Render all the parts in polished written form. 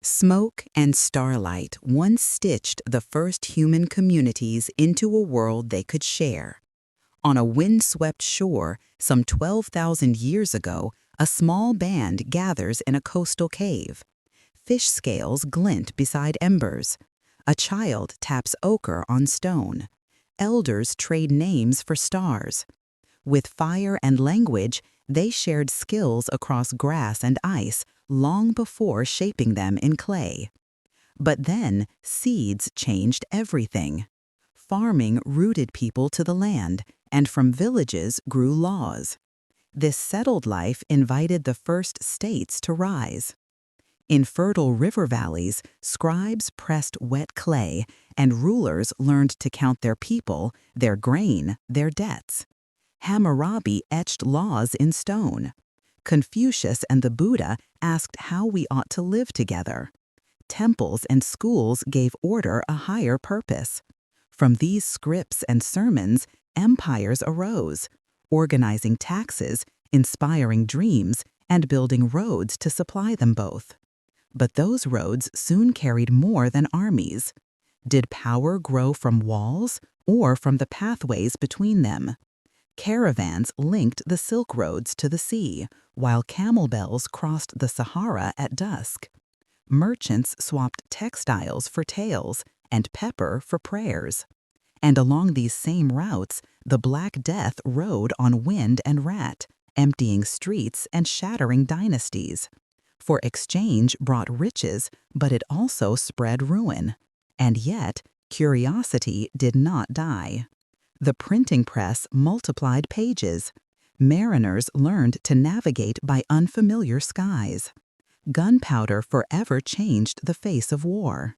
Smoke and starlight once stitched the first human communities into a world they could share. On a windswept shore, some 12,000 years ago, a small band gathers in a coastal cave. Fish scales glint beside embers. A child taps ochre on stone. Elders trade names for stars. With fire and language, they shared skills across grass and ice long before shaping them in clay. But then, seeds changed everything. Farming rooted people to the land, and from villages grew laws. This settled life invited the first states to rise. In fertile river valleys, scribes pressed wet clay, and rulers learned to count their people, their grain, their debts. Hammurabi etched laws in stone. Confucius and the Buddha asked how we ought to live together. Temples and schools gave order a higher purpose. From these scripts and sermons, empires arose, organizing taxes, inspiring dreams, and building roads to supply them both. But those roads soon carried more than armies. Did power grow from walls or from the pathways between them? Caravans linked the Silk Roads to the sea, while camel bells crossed the Sahara at dusk. Merchants swapped textiles for tales and pepper for prayers. And along these same routes, the Black Death rode on wind and rat, emptying streets and shattering dynasties. For exchange brought riches, but it also spread ruin. And yet, curiosity did not die. The printing press multiplied pages. Mariners learned to navigate by unfamiliar skies. Gunpowder forever changed the face of war.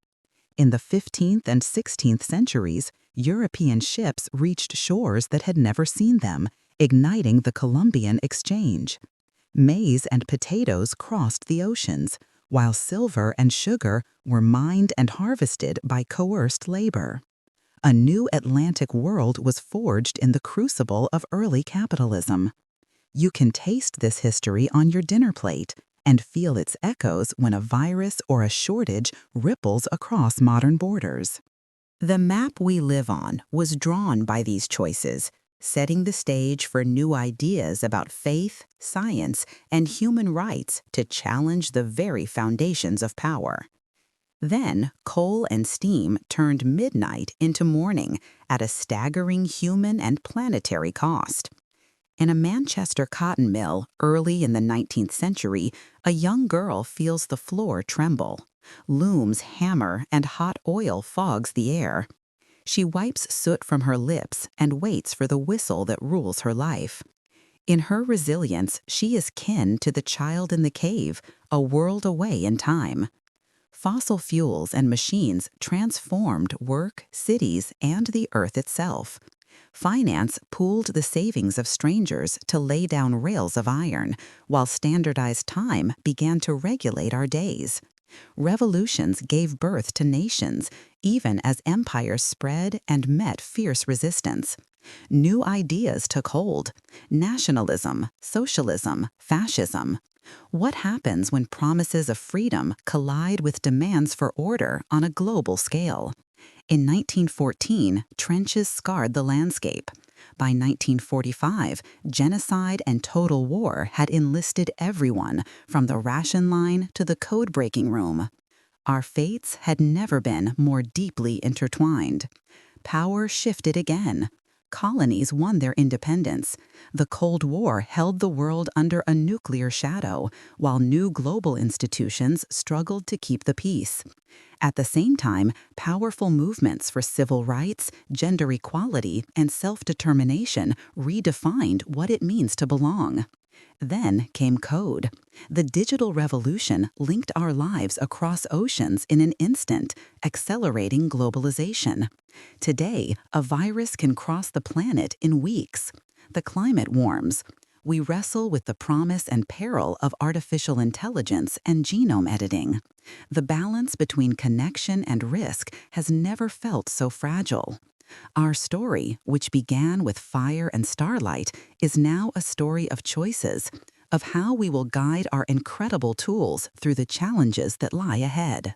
In the 15th and 16th centuries, European ships reached shores that had never seen them, igniting the Columbian Exchange. Maize and potatoes crossed the oceans, while silver and sugar were mined and harvested by coerced labor. A new Atlantic world was forged in the crucible of early capitalism. You can taste this history on your dinner plate and feel its echoes when a virus or a shortage ripples across modern borders. The map we live on was drawn by these choices, setting the stage for new ideas about faith, science, and human rights to challenge the very foundations of power. Then, coal and steam turned midnight into morning at a staggering human and planetary cost. In a Manchester cotton mill early in the 19th century, a young girl feels the floor tremble. Looms hammer and hot oil fogs the air. She wipes soot from her lips and waits for the whistle that rules her life. In her resilience, she is kin to the child in the cave, a world away in time. Fossil fuels and machines transformed work, cities, and the earth itself. Finance pooled the savings of strangers to lay down rails of iron, while standardized time began to regulate our days. Revolutions gave birth to nations, even as empires spread and met fierce resistance. New ideas took hold: nationalism, socialism, fascism. What happens when promises of freedom collide with demands for order on a global scale? In 1914, trenches scarred the landscape. By 1945, genocide and total war had enlisted everyone, from the ration line to the code-breaking room. Our fates had never been more deeply intertwined. Power shifted again. Colonies won their independence. The Cold War held the world under a nuclear shadow, while new global institutions struggled to keep the peace. At the same time, powerful movements for civil rights, gender equality, and self-determination redefined what it means to belong. Then came code. The digital revolution linked our lives across oceans in an instant, accelerating globalization. Today, a virus can cross the planet in weeks. The climate warms. We wrestle with the promise and peril of artificial intelligence and genome editing. The balance between connection and risk has never felt so fragile. Our story, which began with fire and starlight, is now a story of choices, of how we will guide our incredible tools through the challenges that lie ahead.